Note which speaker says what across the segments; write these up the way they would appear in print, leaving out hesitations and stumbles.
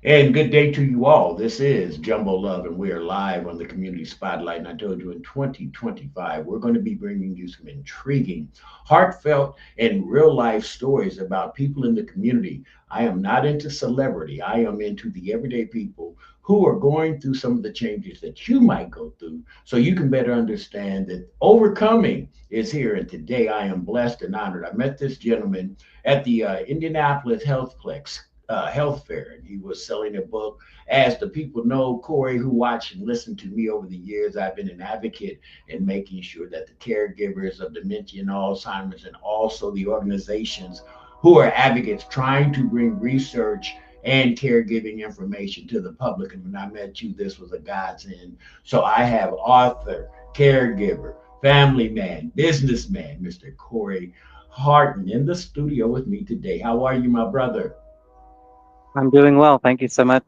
Speaker 1: And good day to you all. This is Jumbo Love, and we are live on the Community Spotlight. And I told you in 2025, we're going to be bringing you some intriguing, heartfelt, and real life stories about people in the community. I am not into celebrity, I am into the everyday people who are going through some of the changes that you might go through so you can better understand that overcoming is here. And today I am blessed and honored. I met this gentleman at the Indianapolis Health Fair, and he was selling a book. As the people know, Corey, who watch and listen to me over the years, I've been an advocate in making sure that the caregivers of dementia and Alzheimer's, and also the organizations who are advocates trying to bring research and caregiving information to the public. And when I met you, this was a godsend. So I have author, caregiver, family man, businessman, Mr. Corey Harton in the studio with me today. How are you, my brother?
Speaker 2: I'm doing well. Thank you so much,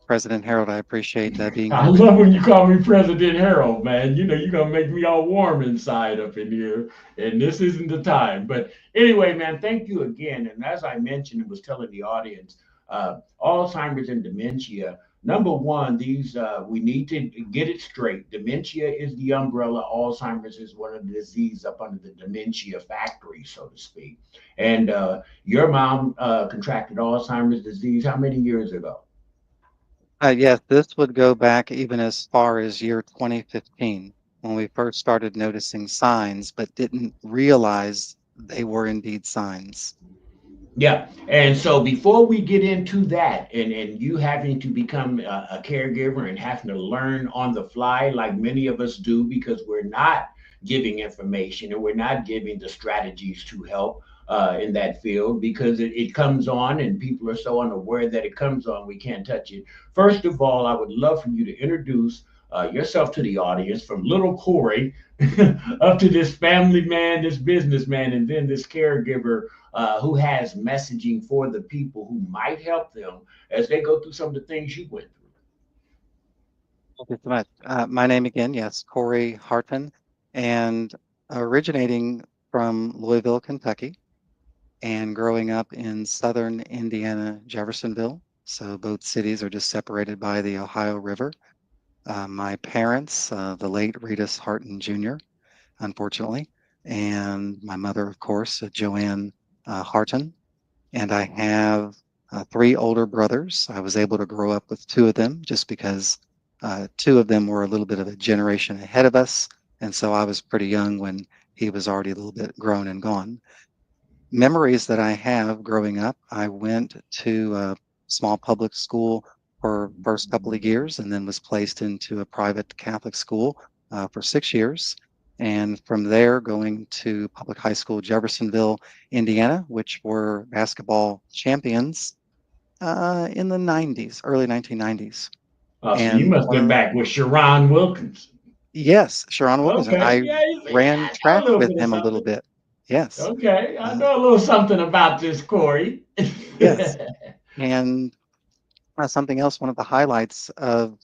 Speaker 2: President Harold. I appreciate being
Speaker 1: I
Speaker 2: here with
Speaker 1: love
Speaker 2: you.
Speaker 1: when you call me President Harold, man. You know, you're going to make me all warm inside up in here, and this isn't the time. But anyway, man, thank you again. And as I mentioned and was telling the audience, Alzheimer's and dementia. Number one, these we need to get it straight. Dementia is the umbrella. Alzheimer's is one of the diseases up under the dementia factory, so to speak. And your mom contracted Alzheimer's disease how many years ago?
Speaker 2: Yes, this would go back even as far as year 2015 when we first started noticing signs, but didn't realize they were indeed signs.
Speaker 1: Yeah. And so before we get into that and you having to become a caregiver and having to learn on the fly, like many of us do, because we're not giving information and we're not giving the strategies to help in that field because it comes on and people are so unaware that it comes on, we can't touch it. First of all, I would love for you to introduce yourself to the audience from little Corey up to this family man, this businessman, and then this caregiver who has messaging for the people who might help them as they go through some of the things you went through.
Speaker 2: Thank you so much. My name again, yes, Corey Harton, and originating from Louisville, Kentucky, and growing up in southern Indiana, Jeffersonville. So both cities are just separated by the Ohio River. My parents, the late Retus Harton Jr., unfortunately, and my mother, of course, Joanne Harton. And I have three older brothers. I was able to grow up with two of them just because two of them were a little bit of a generation ahead of us. And so I was pretty young when he was already a little bit grown and gone. Memories that I have growing up, I went to a small public school for first couple of years and then was placed into a private Catholic school for 6 years. And from there, going to public high school, Jeffersonville, Indiana, which were basketball champions in the 90s, early 1990s.
Speaker 1: So you
Speaker 2: And
Speaker 1: must have been back with Sharon Wilkins.
Speaker 2: yes, Sharon Wilkinson,
Speaker 1: Okay,
Speaker 2: I
Speaker 1: yeah, you see,
Speaker 2: ran
Speaker 1: I know a
Speaker 2: track
Speaker 1: little
Speaker 2: with
Speaker 1: bit of
Speaker 2: him a little
Speaker 1: something.
Speaker 2: bit. Yes.
Speaker 1: Okay, I
Speaker 2: Uh,
Speaker 1: know a little something about this, Corey.
Speaker 2: yes. And something else, one of the highlights of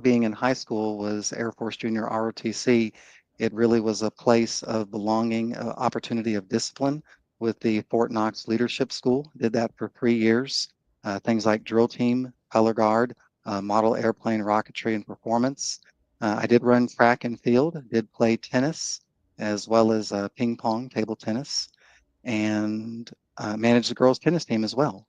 Speaker 2: being in high school was Air Force Junior ROTC. It really was a place of belonging, opportunity of discipline with the Fort Knox Leadership School. Did that for 3 years. Things like drill team, color guard, model airplane rocketry and performance. I did run track and field, did play tennis as well as ping pong, table tennis, and managed the girls' tennis team as well.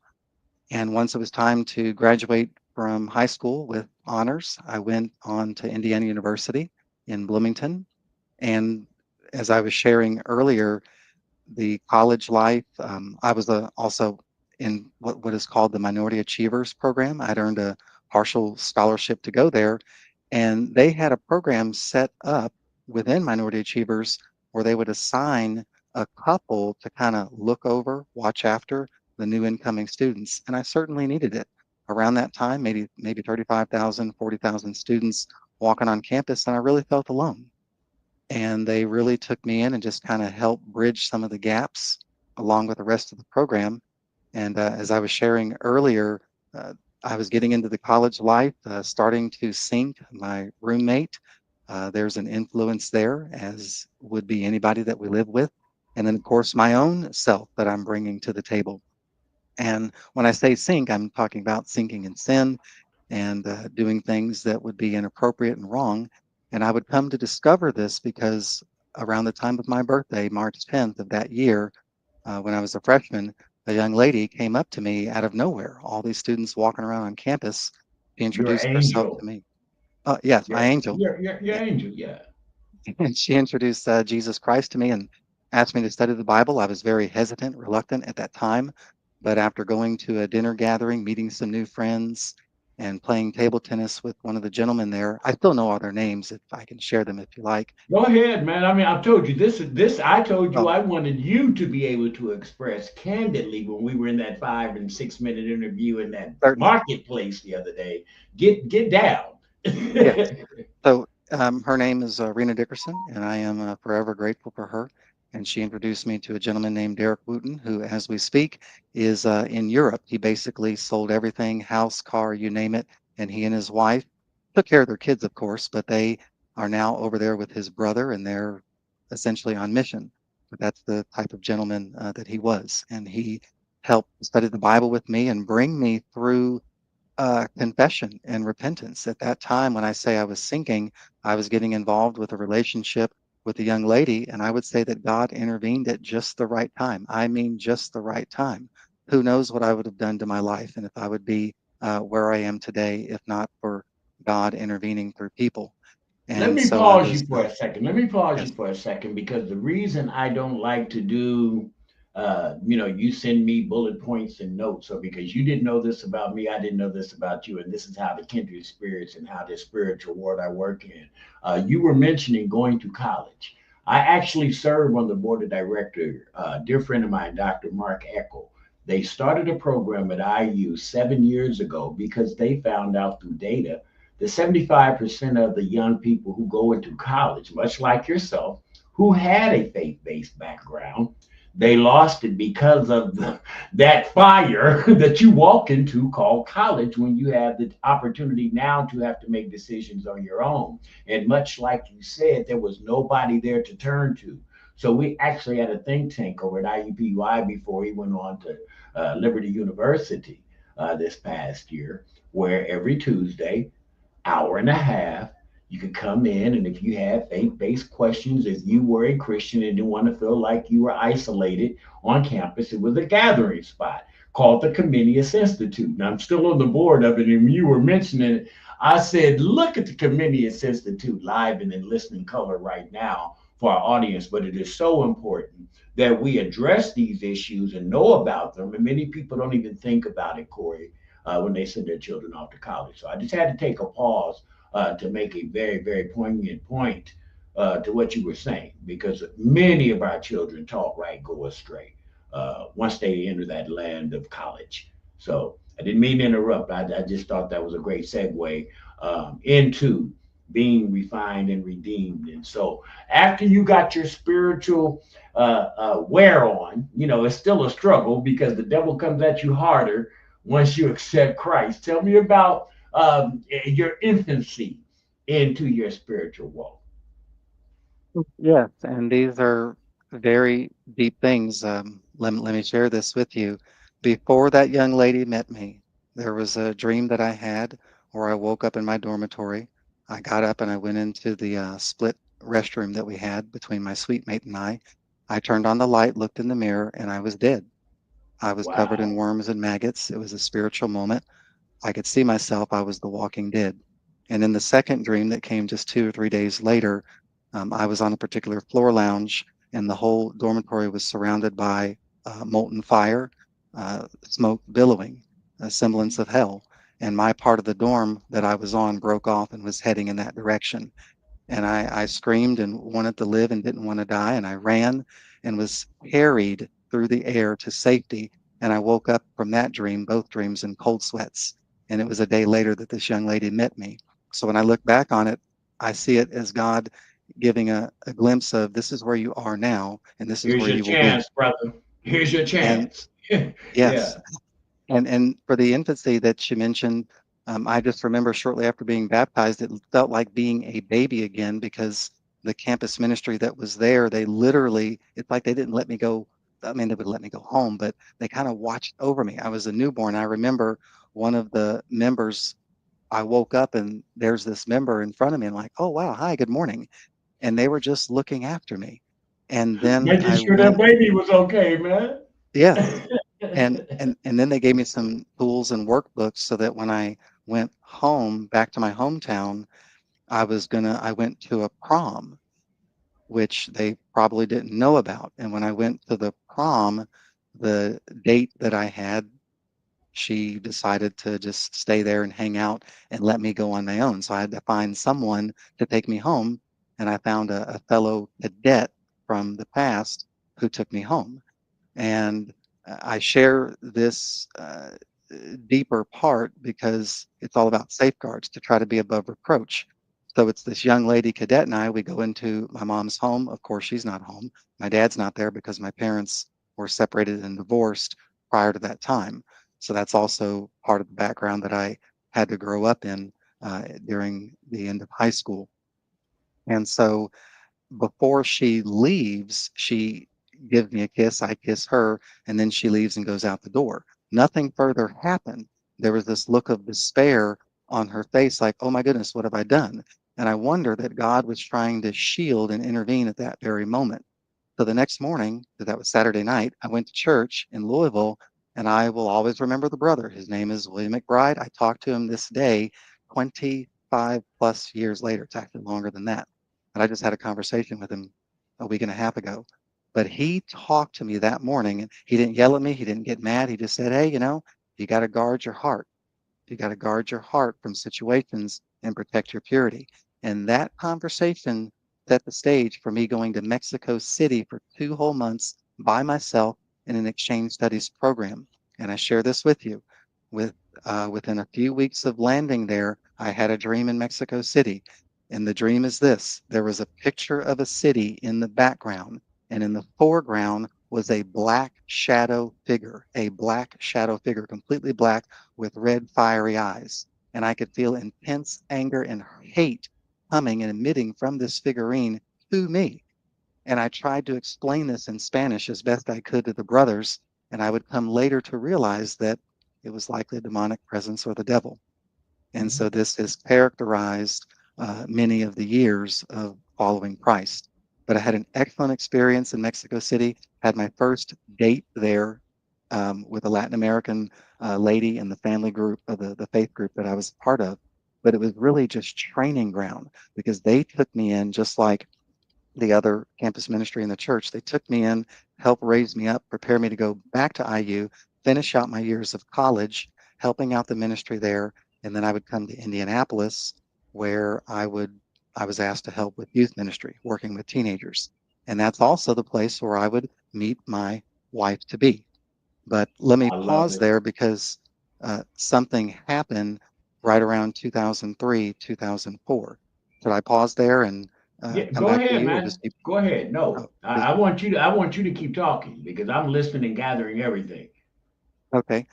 Speaker 2: And once it was time to graduate from high school with honors, I went on to Indiana University in Bloomington. And as I was sharing earlier, the college life, I was also in what is called the Minority Achievers Program. I'd earned a partial scholarship to go there. And they had a program set up within Minority Achievers where they would assign a couple to kind of look over, watch after the new incoming students. And I certainly needed it. Around that time, maybe 35,000, 40,000 students walking on campus, and I really felt alone. And they really took me in and just kind of helped bridge some of the gaps along with the rest of the program. And as I was sharing earlier, uh, I was getting into the college life, starting to sync my roommate. There's an influence there, as would be anybody that we live with. And then, of course, my own self that I'm bringing to the table. And when I say sink, I'm talking about sinking in sin and doing things that would be inappropriate and wrong. And I would come to discover this because around the time of my birthday, March 10th of that year, when I was a freshman, a young lady came up to me out of nowhere. All these students walking around on campus. She
Speaker 1: Your
Speaker 2: introduced herself to
Speaker 1: angel.
Speaker 2: me. Yes, my
Speaker 1: Yeah,
Speaker 2: angel.
Speaker 1: your angel. Yeah.
Speaker 2: And she introduced Jesus Christ to me and asked me to study the Bible. I was very hesitant, reluctant at that time. But after going to a dinner gathering, meeting some new friends, and playing table tennis with one of the gentlemen there, I still know all their names if I can share them if you like.
Speaker 1: Go ahead, man. I mean, I've told you this. This I told you
Speaker 2: Oh,
Speaker 1: I wanted you to be able to express candidly when we were in that 5 and 6 minute interview in that
Speaker 2: certainly.
Speaker 1: marketplace the other day. Get down.
Speaker 2: Yes. So her name is Rena Dickerson, and I am forever grateful for her. And she introduced me to a gentleman named Derek Wooten, who, as we speak, is in Europe. He basically sold everything, house, car, you name it. And he and his wife took care of their kids, of course, but they are now over there with his brother, and they're essentially on mission. But that's the type of gentleman that he was. And he helped study the Bible with me and bring me through confession and repentance. At that time, when I say I was sinking, I was getting involved with a relationship with a young lady, and I would say that God intervened at just the right time. I mean, just the right time. Who knows what I would have done to my life and if I would be where I am today if not for God intervening through people.
Speaker 1: Let
Speaker 2: And
Speaker 1: me
Speaker 2: so I
Speaker 1: pause
Speaker 2: was,
Speaker 1: you for a second. Let me pause you
Speaker 2: yes,
Speaker 1: for a second because the reason I don't like to do, you send me bullet points and notes, or because you didn't know this about me, I didn't know this about you, and this is how the kindred spirits and how the spiritual world I work in. You were mentioning going to college. I actually serve on the board of director. Dear friend of mine, Dr. Mark Eckel. They started a program at IU 7 years ago because they found out through data the 75% of the young people who go into college, much like yourself, who had a faith based background, they lost it because of that fire that you walk into called college when you have the opportunity now to have to make decisions on your own. And much like you said, there was nobody there to turn to. So we actually had a think tank over at IUPUI before he went on to Liberty University this past year, where every Tuesday hour and a half. You could come in, and if you had faith based questions, if you were a Christian and didn't want to feel like you were isolated on campus, it was a gathering spot called the Comenius Institute. And I'm still on the board of it. And you were mentioning it. I said, look at the Comenius Institute live and in listening color right now for our audience. But it is so important that we address these issues and know about them. And many people don't even think about it, Corey, when they send their children off to college. So I just had to take a pause to make a very, very poignant point to what you were saying, because many of our children, taught right, go astray once they enter that land of college. So I didn't mean to interrupt. I just thought that was a great segue into being refined and redeemed. And so after you got your spiritual wear on, it's still a struggle because the devil comes at you harder once you accept Christ. Tell me about your infancy into your spiritual walk.
Speaker 2: yes, and these are very deep things. Let me share this with you. Before that young lady met me, there was a dream that I had where I woke up in my dormitory. I got up and I went into the split restroom that we had between my suite mate and I. I turned on the light, looked in the mirror, and I was dead. I was covered in
Speaker 1: Wow.
Speaker 2: worms and maggots. It was a spiritual moment. I could see myself. I was the walking dead. And in the second dream that came just 2 or 3 days later, I was on a particular floor lounge, and the whole dormitory was surrounded by molten fire, smoke billowing, a semblance of hell. And my part of the dorm that I was on broke off and was heading in that direction. And I screamed and wanted to live and didn't want to die. And I ran and was carried through the air to safety. And I woke up from that dream, both dreams, in cold sweats. And it was a day later that this young lady met me. So when I look back on it, I see it as God giving a glimpse of this is where you are now, and this is
Speaker 1: Here's
Speaker 2: where
Speaker 1: your
Speaker 2: you will be.
Speaker 1: chance, brother. Here's your
Speaker 2: And
Speaker 1: chance.
Speaker 2: yes,
Speaker 1: Yeah.
Speaker 2: and for the infancy that she mentioned, I just remember shortly after being baptized, it felt like being a baby again because the campus ministry that was there, they literally, it's like they didn't let me go. I mean, they would let me go home, but they kind of watched over me. I was a newborn. I remember one of the members, I woke up and there's this member in front of me. I'm like, oh, wow. Hi, good morning. And they were just looking after me. And then
Speaker 1: Making
Speaker 2: I
Speaker 1: sure that
Speaker 2: went,
Speaker 1: baby was okay, man.
Speaker 2: yes. And then they gave me some tools and workbooks so that when I went home back to my hometown, I went to a prom, which they probably didn't know about. And when I went to the prom, the date that I had, she decided to just stay there and hang out and let me go on my own. So I had to find someone to take me home. And I found a fellow cadet from the past who took me home. And I share this deeper part because it's all about safeguards to try to be above reproach. So it's this young lady cadet and I, we go into my mom's home. Of course, she's not home. My dad's not there because my parents were separated and divorced prior to that time. So that's also part of the background that I had to grow up in during the end of high school. And so before she leaves, she gives me a kiss, I kiss her, and then she leaves and goes out the door. Nothing further happened. There was this look of despair on her face, like, oh my goodness, what have I done? And I wonder that God was trying to shield and intervene at that very moment. So the next morning, that was Saturday night, I went to church in Louisville, and I will always remember the brother. His name is William McBride. I talked to him this day, 25 plus years later. It's actually longer than that. And I just had a conversation with him a week and a half ago. But he talked to me that morning, and he didn't yell at me. He didn't get mad. He just said, hey, you got to guard your heart. You got to guard your heart from situations and protect your purity. And that conversation set the stage for me going to Mexico City for 2 whole months by myself in an exchange studies program. And I share this with you. With within a few weeks of landing there, I had a dream in Mexico City. And the dream is this: there was a picture of a city in the background, and in the foreground was a black shadow figure, completely black with red, fiery eyes. And I could feel intense anger and hate coming and emitting from this figurine to me. And I tried to explain this in Spanish as best I could to the brothers. And I would come later to realize that it was likely a demonic presence or the devil. And so this has characterized many of the years of following Christ. But I had an excellent experience in Mexico City, had my first date there with a Latin American lady in the family group, of the faith group that I was a part of. But it was really just training ground because they took me in just like the other campus ministry in the church. They took me in, helped raise me up, prepare me to go back to IU, finish out my years of college, helping out the ministry there, and then I would come to Indianapolis, where I was asked to help with youth ministry, working with teenagers, and that's also the place where I would meet my wife to be. But let me
Speaker 1: I love
Speaker 2: pause
Speaker 1: it.
Speaker 2: there because something happened right around 2003, 2004. Should I pause there and
Speaker 1: Yeah,
Speaker 2: come
Speaker 1: go
Speaker 2: back to
Speaker 1: ahead,
Speaker 2: you, or
Speaker 1: man.
Speaker 2: just keep?
Speaker 1: Go ahead.
Speaker 2: Oh,
Speaker 1: No,
Speaker 2: is-
Speaker 1: I want you to keep talking because I'm listening and gathering everything.
Speaker 2: okay.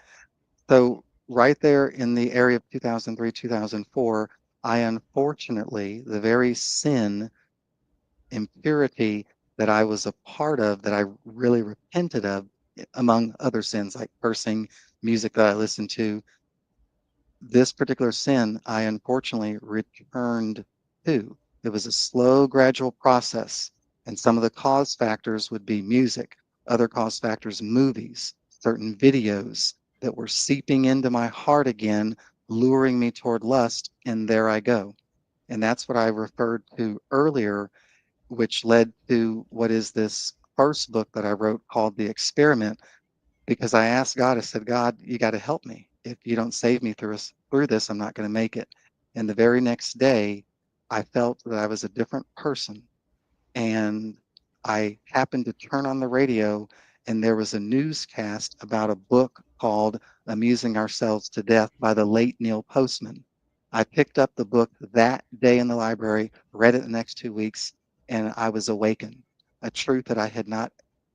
Speaker 2: So right there in the area of 2003, 2004, I unfortunately, the very sin, impurity that I was a part of, that I really repented of, among other sins like cursing, music that I listened to, this particular sin, I unfortunately returned to. It was a slow, gradual process. And some of the cause factors would be music, other cause factors, movies, certain videos that were seeping into my heart again, luring me toward lust. And there I go. And that's what I referred to earlier, which led to what is this first book that I wrote called The Experiment, because I asked God, I said, God, you got to help me. If you don't save me through this, I'm not going to make it. And the very next day, I felt that I was a different person, and I happened to turn on the radio, and there was a newscast about a book called Amusing Ourselves to Death by the late Neil Postman. I picked up the book that day in the library, read it the next 2 weeks, and I was awakened, a truth that I had not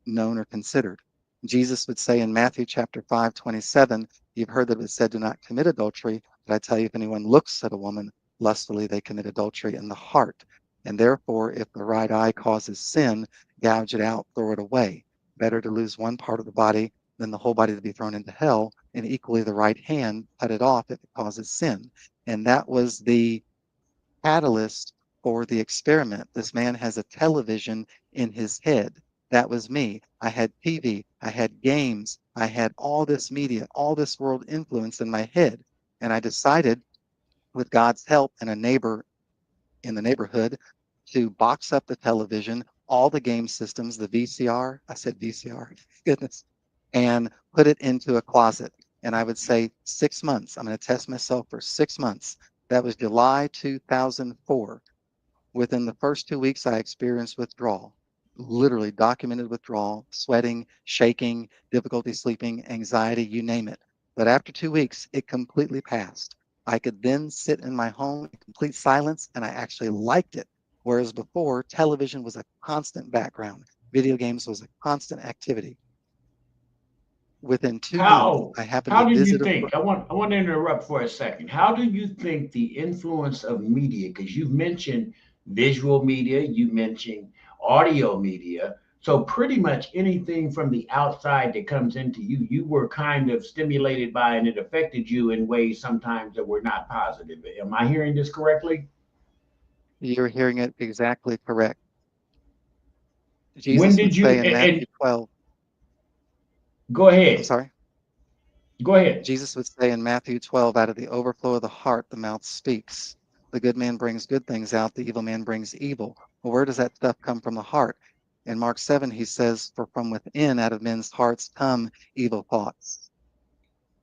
Speaker 2: known or considered. Jesus would say in Matthew chapter 5:27, you've heard that it said, do not commit adultery, but I tell you, if anyone looks at a woman lustfully, they commit adultery in the heart. And therefore, if the right eye causes sin, gouge it out, throw it away. Better to lose one part of the body than the whole body to be thrown into hell, and equally the right hand, cut it off if it causes sin. And that was the catalyst for the experiment. This man has a television in his head. That was me. I had TV, I had games, I had all this media, all this world influence in my head. And I decided, with God's help and a neighbor in the neighborhood, to box up the television, all the game systems, the VCR, I said VCR, goodness, and put it into a closet. And I would say 6 months. I'm going to test myself for 6 months. That was July 2004. Within the first 2 weeks, I experienced withdrawal, literally documented withdrawal, sweating, shaking, difficulty sleeping, anxiety, you name it. But after 2 weeks, it completely passed. I could then sit in my home in complete silence, and I actually liked it. Whereas before, television was a constant background, video games was a constant activity. Within 2 months,
Speaker 1: How
Speaker 2: I happened
Speaker 1: how
Speaker 2: to
Speaker 1: do you
Speaker 2: visit a
Speaker 1: think? I want to interrupt for a second. How do you think the influence of media, because you've mentioned visual media, you mentioned audio media, so pretty much anything from the outside that comes into you, you were kind of stimulated by, and it affected you in ways sometimes that were not positive. Am I hearing this correctly?
Speaker 2: you're hearing it exactly correct.
Speaker 1: When
Speaker 2: Jesus would
Speaker 1: did you?
Speaker 2: say in
Speaker 1: And
Speaker 2: Matthew 12,
Speaker 1: go
Speaker 2: I'm
Speaker 1: ahead,
Speaker 2: sorry.
Speaker 1: go ahead.
Speaker 2: Jesus would say in Matthew 12, out of the overflow of the heart, the mouth speaks. The good man brings good things out, the evil man brings evil. Well, where does that stuff come from? The heart. In Mark 7, he says, for from within, out of men's hearts, come evil thoughts,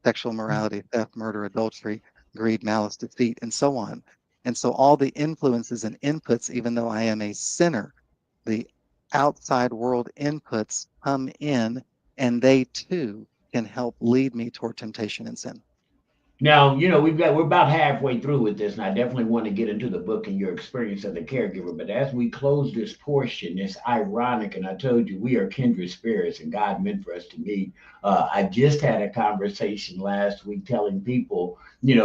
Speaker 2: sexual morality, theft, murder, adultery, greed, malice, deceit, and so on. And so all the influences and inputs, even though I am a sinner, the outside world inputs come in, and they too can help lead me toward temptation and sin.
Speaker 1: Now, we're about halfway through with this, and I definitely want to get into the book and your experience as a caregiver. But as we close this portion, it's ironic, and I told you we are kindred spirits, and God meant for us to meet. I just had a conversation last week telling people,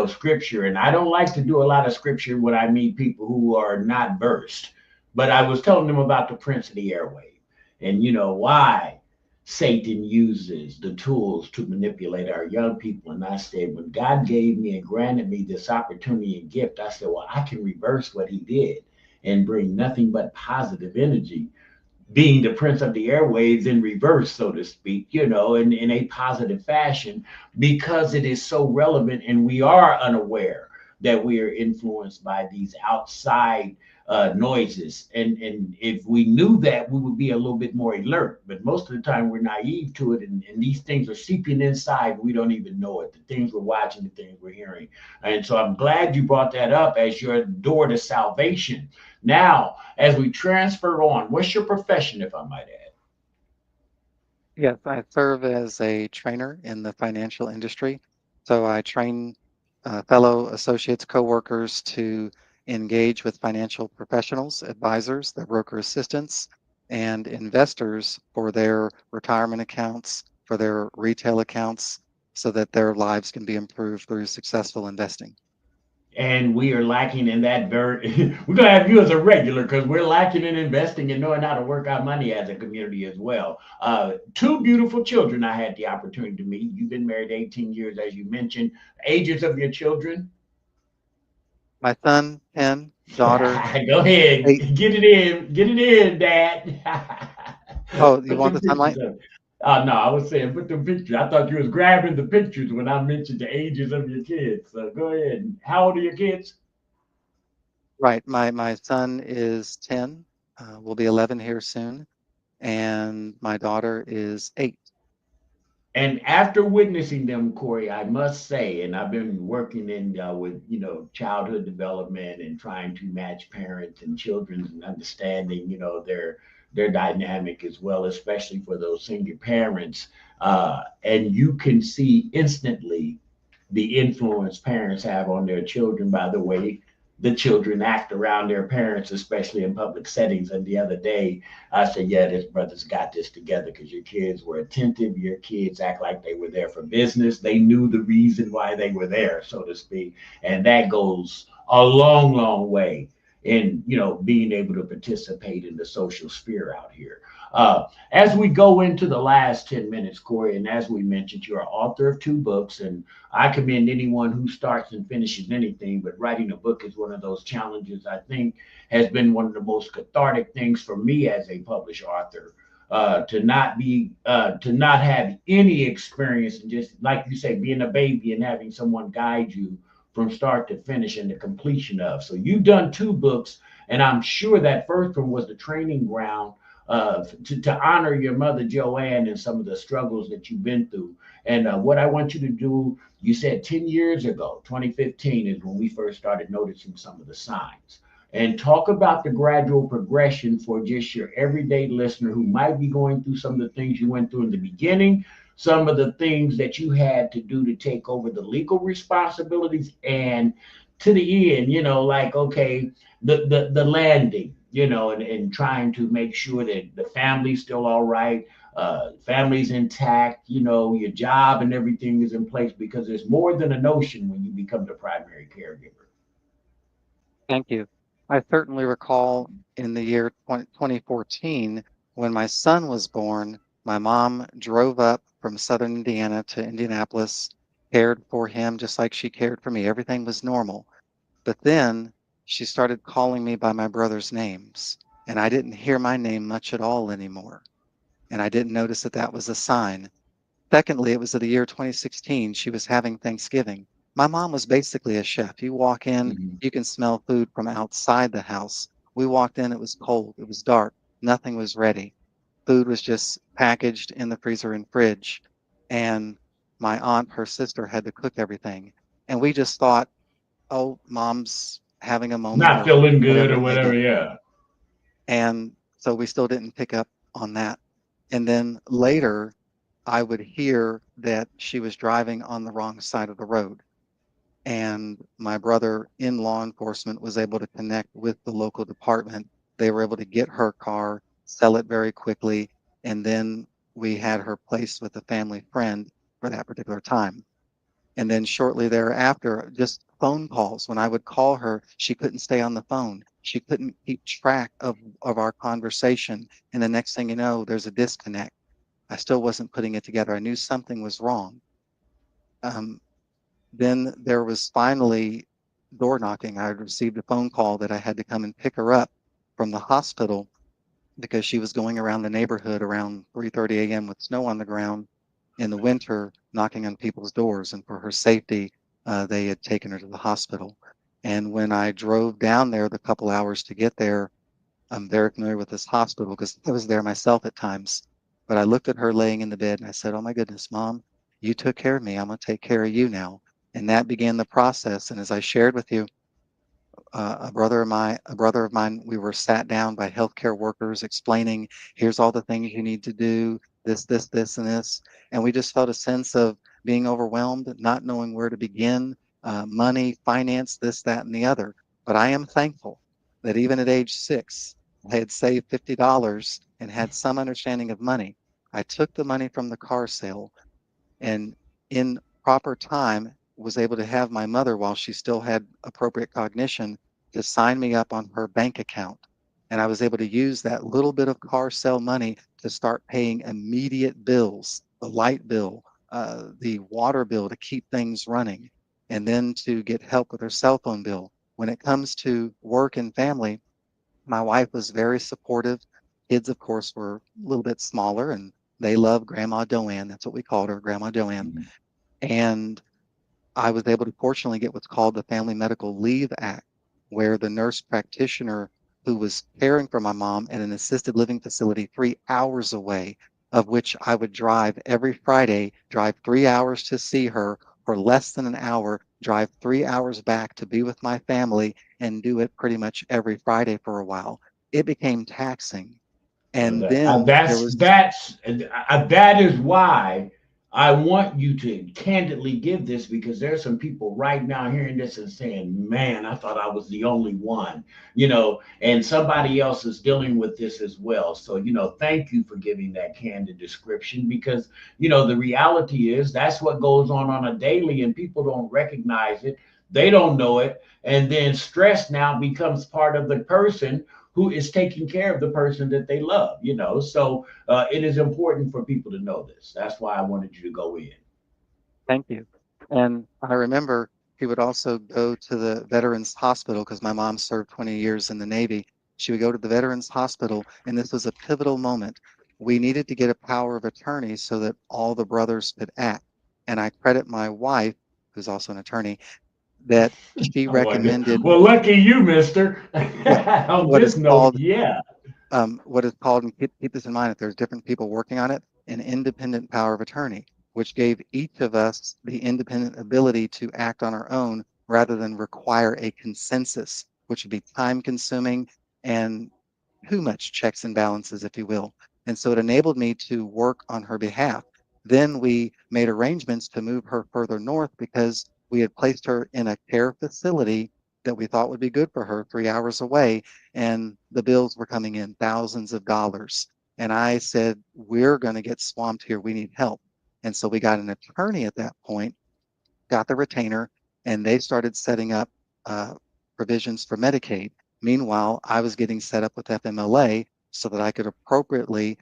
Speaker 1: scripture, and I don't like to do a lot of scripture when I meet people who are not versed. But I was telling them about the Prince of the Airway, and why Satan uses the tools to manipulate our young people. And I said, when God gave me and granted me this opportunity and gift, I said, well, I can reverse what he did and bring nothing but positive energy, being the prince of the airwaves in reverse, so to speak, in a positive fashion, because it is so relevant and we are unaware that we are influenced by these outside noises. And if we knew that, we would be a little bit more alert. But most of the time, we're naive to it, and these things are seeping inside. We don't even know it. The things we're watching, the things we're hearing. And so I'm glad you brought that up as your door to salvation. Now, as we transfer on, what's your profession, if I might add?
Speaker 2: Yes, I serve as a trainer in the financial industry. So I train fellow associates, coworkers to engage with financial professionals, advisors, their broker assistants, and investors for their retirement accounts, for their retail accounts, so that their lives can be improved through successful investing.
Speaker 1: And we are lacking in that very. We're gonna have you as a regular because we're lacking in investing and knowing how to work our money as a community as well. Two beautiful children I had the opportunity to meet. You've been married 18 years, as you mentioned. Ages of your children?
Speaker 2: My son, 10, daughter,
Speaker 1: Go ahead,
Speaker 2: 8.
Speaker 1: get it in, Dad.
Speaker 2: Oh, you
Speaker 1: Put
Speaker 2: want
Speaker 1: them
Speaker 2: the
Speaker 1: pictures
Speaker 2: sunlight?
Speaker 1: up. No, I was saying put them pictures. I thought you was grabbing the pictures when I mentioned the ages of your kids. So go ahead. How old are your kids?
Speaker 2: Right. My son is 10, will be 11 here soon, and my daughter is 8.
Speaker 1: And after witnessing them, Corey, I must say, and I've been working in with childhood development and trying to match parents and children and understanding their dynamic as well, especially for those single parents. And you can see instantly the influence parents have on their children by the way the children act around their parents, especially in public settings. And the other day, I said, yeah, this brother's got this together because your kids were attentive. Your kids act like they were there for business. They knew the reason why they were there, so to speak. And that goes a long, long way in being able to participate in the social sphere out here. As we go into the last 10 minutes, Corey, and as we mentioned, you're an author of two books, and I commend anyone who starts and finishes anything, but writing a book is one of those challenges I think has been one of the most cathartic things for me as a published author. To not have any experience and just like you say, being a baby and having someone guide you from start to finish and the completion of. So you've done two books, and I'm sure that first one was the training ground to honor your mother Joanne and some of the struggles that you've been through. And what I want you to do, you said 10 years ago, 2015 is when we first started noticing some of the signs. And talk about the gradual progression for just your everyday listener who might be going through some of the things you went through in the beginning, some of the things that you had to do to take over the legal responsibilities, and to the end, like, okay, the landing, and trying to make sure that the family's still all right, family's intact, your job and everything is in place, because there's more than a notion when you become the primary caregiver.
Speaker 2: Thank you. I certainly recall in the year 2014 when my son was born, my mom drove up from southern Indiana to Indianapolis, cared for him just like she cared for me. Everything was normal. But then she started calling me by my brother's names, and I didn't hear my name much at all anymore. And I didn't notice that that was a sign. Secondly, it was the year 2016. She was having Thanksgiving. My mom was basically a chef. You walk in,
Speaker 1: Mhm.
Speaker 2: you can smell food from outside the house. We walked in, it was cold, it was dark, nothing was ready. Food was just packaged in the freezer and fridge. And my aunt, her sister, had to cook everything. And we just thought, oh, mom's having a moment
Speaker 1: Not
Speaker 2: or
Speaker 1: feeling good
Speaker 2: whatever
Speaker 1: or
Speaker 2: it may
Speaker 1: whatever,
Speaker 2: be.
Speaker 1: yeah.
Speaker 2: And so we still didn't pick up on that. And then later, I would hear that she was driving on the wrong side of the road. And my brother in law enforcement was able to connect with the local department. They were able to get her car, sell it very quickly, and then we had her placed with a family friend for that particular time. And then shortly thereafter, just phone calls. When I would call her, she couldn't stay on the phone. She couldn't keep track of our conversation. And the next thing you know, there's a disconnect. I still wasn't putting it together. I knew something was wrong. Um, then there was finally door knocking. I had received a phone call that I had to come and pick her up from the hospital because she was going around the neighborhood around 3:30 a.m. with snow on the ground in the winter, knocking on people's doors. And for her safety, they had taken her to the hospital. And when I drove down there the couple hours to get there, I'm very familiar with this hospital because I was there myself at times. But I looked at her laying in the bed and I said, "Oh my goodness, Mom, you took care of me. I'm going to take care of you now." And that began the process. And as I shared with you, a brother of mine, we were sat down by healthcare workers explaining, here's all the things you need to do, this, and this. And we just felt a sense of being overwhelmed, not knowing where to begin, money, finance, this, that, and the other. But I am thankful that even at age 6, I had saved $50 and had some understanding of money. I took the money from the car sale and in proper time was able to have my mother, while she still had appropriate cognition, to sign me up on her bank account. And I was able to use that little bit of car sale money to start paying immediate bills, the light bill, the water bill, to keep things running, and then to get help with her cell phone bill. When it comes to work and family, my wife was very supportive. Kids, of course, were a little bit smaller and they love Grandma Joanne. That's what we called her, Grandma Joanne.
Speaker 1: Mhm.
Speaker 2: And I was able to fortunately get what's called the Family Medical Leave Act, where the nurse practitioner who was caring for my mom at an assisted living facility 3 hours away, of which I would drive every Friday, drive 3 hours to see her for less than an hour, drive 3 hours back to be with my family, and do it pretty much every Friday for a while. It became taxing.
Speaker 1: Well,
Speaker 2: And then there was,
Speaker 1: that is why I want you to candidly give this, because there's some people right now hearing this and saying, "Man, I thought I was the only one," and somebody else is dealing with this as well. So, thank you for giving that candid description, because the reality is that's what goes on a daily, and people don't recognize it. They don't know it, and then stress now becomes part of the person who is taking care of the person that they love, you know. So it is important for people to know this. That's why I wanted you to go in.
Speaker 2: Thank you. And I remember she would also go to the Veterans Hospital because my mom served 20 years in the Navy. She would go to the Veterans Hospital, and this was a pivotal moment. We needed to get a power of attorney so that all the brothers could act. And I credit my wife, who's also an attorney, that she
Speaker 1: Oh my God.
Speaker 2: recommended,
Speaker 1: Well, lucky you, mister.
Speaker 2: yeah,
Speaker 1: On
Speaker 2: what
Speaker 1: this
Speaker 2: is
Speaker 1: note,
Speaker 2: called
Speaker 1: yeah.
Speaker 2: what is called, and keep this in mind if there's different people working on it, an independent power of attorney, which gave each of us the independent ability to act on our own rather than require a consensus, which would be time consuming and too much checks and balances, if you will. And so it enabled me to work on her behalf. Then we made arrangements to move her further north because we had placed her in a care facility that we thought would be good for her 3 hours away. And the bills were coming in thousands of dollars. And I said, we're going to get swamped here. We need help. And so we got an attorney at that point, got the retainer, and they started setting up uh, provisions for Medicaid. Meanwhile, I was getting set up with FMLA so that I could appropriately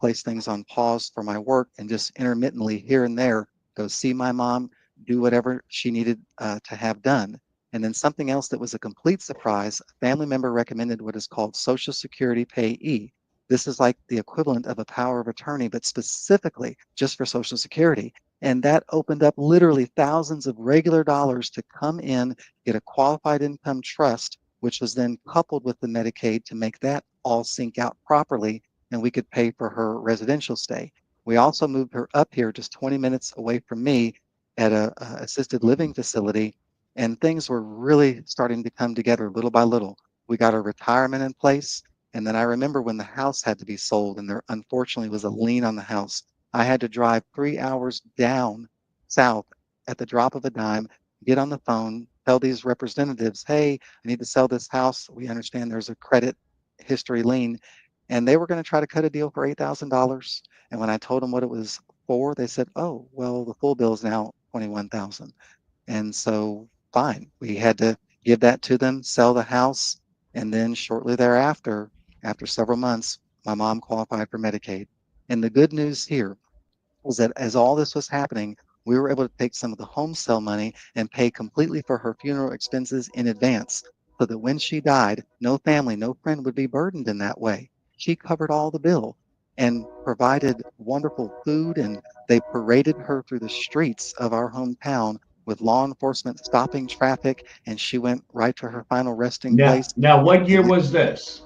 Speaker 2: place things on pause for my work and just intermittently here and there go see my mom, do whatever she needed to have done. And then something else that was a complete surprise, a family member recommended what is called Social Security Payee. This is like the equivalent of a power of attorney, but specifically just for Social Security. And that opened up literally thousands of regular dollars to come in, get a qualified income trust, which was then coupled with the Medicaid to make that all sync out properly, and we could pay for her residential stay. We also moved her up here just 20 minutes away from me at a assisted living facility, and things were really starting to come together little by little. We got her retirement in place, and then I remember when the house had to be sold, and there unfortunately was a lien on the house. I had to drive 3 hours down south at the drop of a dime, get on the phone, tell these representatives, hey, I need to sell this house. We understand there's a credit history lien. And they were going to try to cut a deal for $8,000. And when I told them what it was for, they said, oh, well, the full bill is now 21,000. And so, fine, we had to give that to them, sell the house. And then shortly thereafter, after several months, my mom qualified for Medicaid. And the good news here was that as all this was happening, we were able to take some of the home sale money and pay completely for her funeral expenses in advance so that when she died, no family, no friend would be burdened in that way. She covered all the bill and provided wonderful food, and they paraded her through the streets of our hometown with law enforcement stopping traffic, and she went right to her final resting
Speaker 1: Now,
Speaker 2: place.
Speaker 1: now, what
Speaker 2: And
Speaker 1: year was this?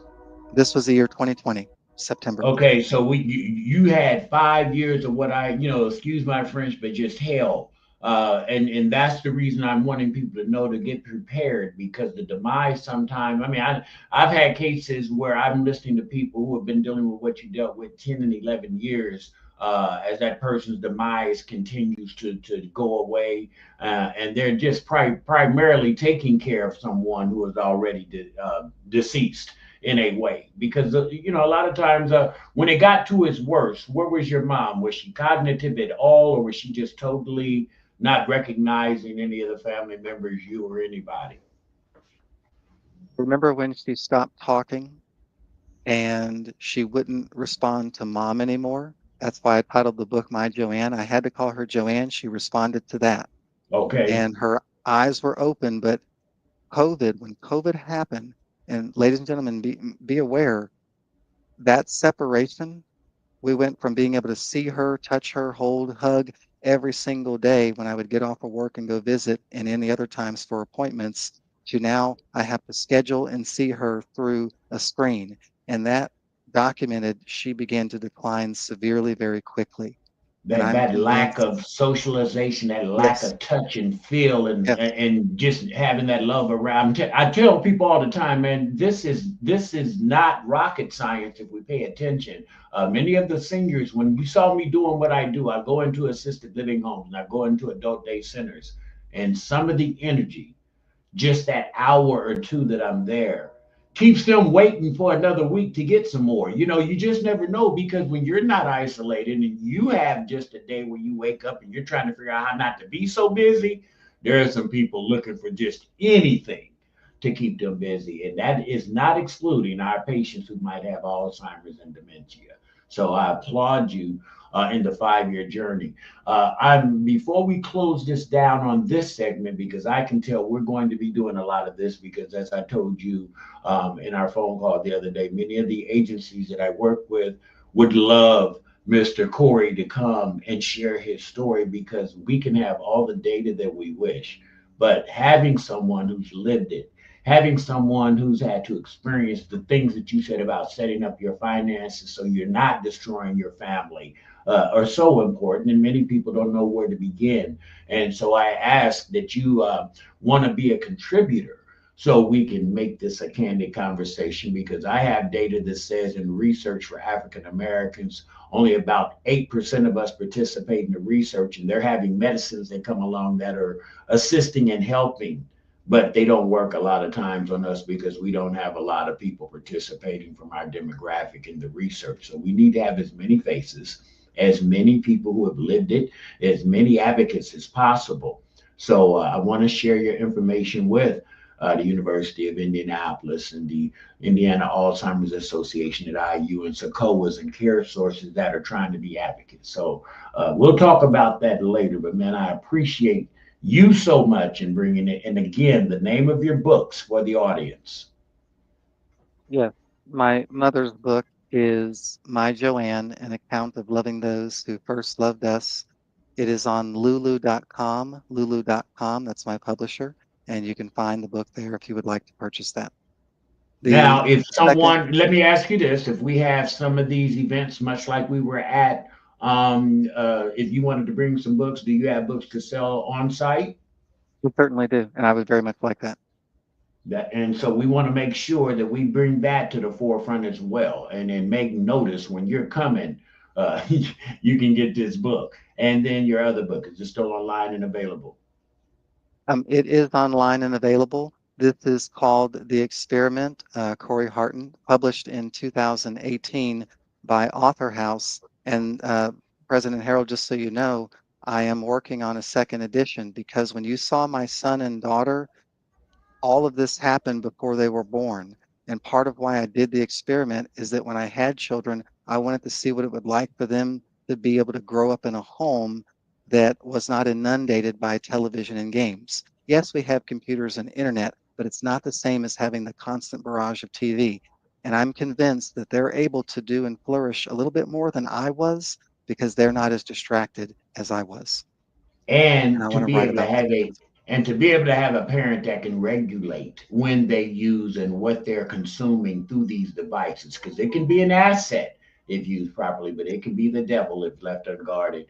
Speaker 2: this was the year 2020, September.
Speaker 1: Okay, so you had 5 years of what I, excuse my French, but just hell. And that's the reason I'm wanting people to know to get prepared, because the demise sometime. I mean, I've had cases where I'm listening to people who have been dealing with what you dealt with 10 and 11 years, as that person's demise continues to go away, and they're just primarily taking care of someone who is already deceased in a way, because a lot of times, when it got to its worst, where was your mom? Was she cognitive at all, or was she just totally not recognizing any of the family members, you or anybody?
Speaker 2: Remember when she stopped talking and she wouldn't respond to mom anymore? That's why I titled the book My Joanne. I had to call her Joanne. She responded to that.
Speaker 1: Okay.
Speaker 2: And her eyes were open. But when COVID happened, and ladies and gentlemen, be aware that separation, we went from being able to see her, touch her, hold, hug every single day when I would get off of work and go visit, and any other times for appointments, to now I have to schedule and see her through a screen. And that documented she began to decline severely very quickly. And
Speaker 1: that
Speaker 2: I'm
Speaker 1: that lack
Speaker 2: convinced,
Speaker 1: of socialization, that lack
Speaker 2: yes,
Speaker 1: of touch and feel, and
Speaker 2: yes,
Speaker 1: and just having that love around. I tell people all the time, man, this is not rocket science if we pay attention. Many of the seniors, when you saw me doing what I do, I go into assisted living homes and I go into adult day centers, and some of the energy, just that hour or two that I'm there, keeps them waiting for another week to get some more. You just never know, because when you're not isolated and you have just a day where you wake up and you're trying to figure out how not to be so busy, there are some people looking for just anything to keep them busy. And that is not excluding our patients who might have Alzheimer's and dementia. So I applaud you in the 5 year journey. I'm before we close this down on this segment, because I can tell we're going to be doing a lot of this, because as I told you in our phone call the other day, many of the agencies that I work with would love Mr. Corey to come and share his story, because we can have all the data that we wish, but having someone who's lived it, having someone who's had to experience the things that you said about setting up your finances so you're not destroying your family are so important. And many people don't know where to begin. And so I ask that you want to be a contributor so we can make this a candid conversation, because I have data that says in research for African Americans, only about 8% of us participate in the research, and they're having medicines that come along that are assisting and helping, but they don't work a lot of times on us because we don't have a lot of people participating from our demographic in the research. So we need to have as many faces, as many people who have lived it, as many advocates as possible. So I want to share your information with the University of Indianapolis and the Indiana Alzheimer's Association at IU, and SACOAs and care sources that are trying to be advocates. So we'll talk about that later. But man, I appreciate you so much in bringing it. And again, the name of your books for the audience.
Speaker 2: Yes, my mother's book is My Joanne, an account of loving those who first loved us. It is on lulu.com, lulu.com. That's my publisher, and you can find the book there if you would like to purchase that.
Speaker 1: Now,
Speaker 2: The
Speaker 1: if
Speaker 2: second,
Speaker 1: someone, let me ask you this: if we have some of these events, much like we were at, if you wanted to bring some books, do you have books to sell on site?
Speaker 2: we certainly do, and I would very much like that.
Speaker 1: That, and so we want to make sure that we bring that to the forefront as well, and then make notice when you're coming, you can get this book, and then your other book is just still online and available.
Speaker 2: It is online and available. This is called The Experiment, Corey Harton, published in 2018 by Author House. And President Harold, just so you know, I am working on a second edition because when you saw my son and daughter, all of this happened before they were born. And part of why I did the experiment is that when I had children, I wanted to see what it would like for them to be able to grow up in a home that was not inundated by television and games. Yes, we have computers and internet, but it's not the same as having the constant barrage of TV. And I'm convinced that they're able to do and flourish a little bit more than I was because they're not as distracted as I was. And I
Speaker 1: and to
Speaker 2: want to
Speaker 1: be
Speaker 2: write
Speaker 1: able to
Speaker 2: about that.
Speaker 1: have a and to be able to have a parent that can regulate when they use and what they're consuming through these devices, because it can be an asset if used properly, but it can be the devil if left unguarded.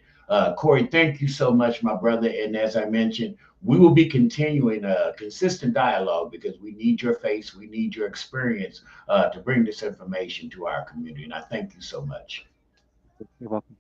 Speaker 1: Corey, thank you so much, my brother. And as I mentioned, we will be continuing a consistent dialogue, because we need your face, we need your experience to bring this information to our community. And I thank you so much.
Speaker 2: You're welcome.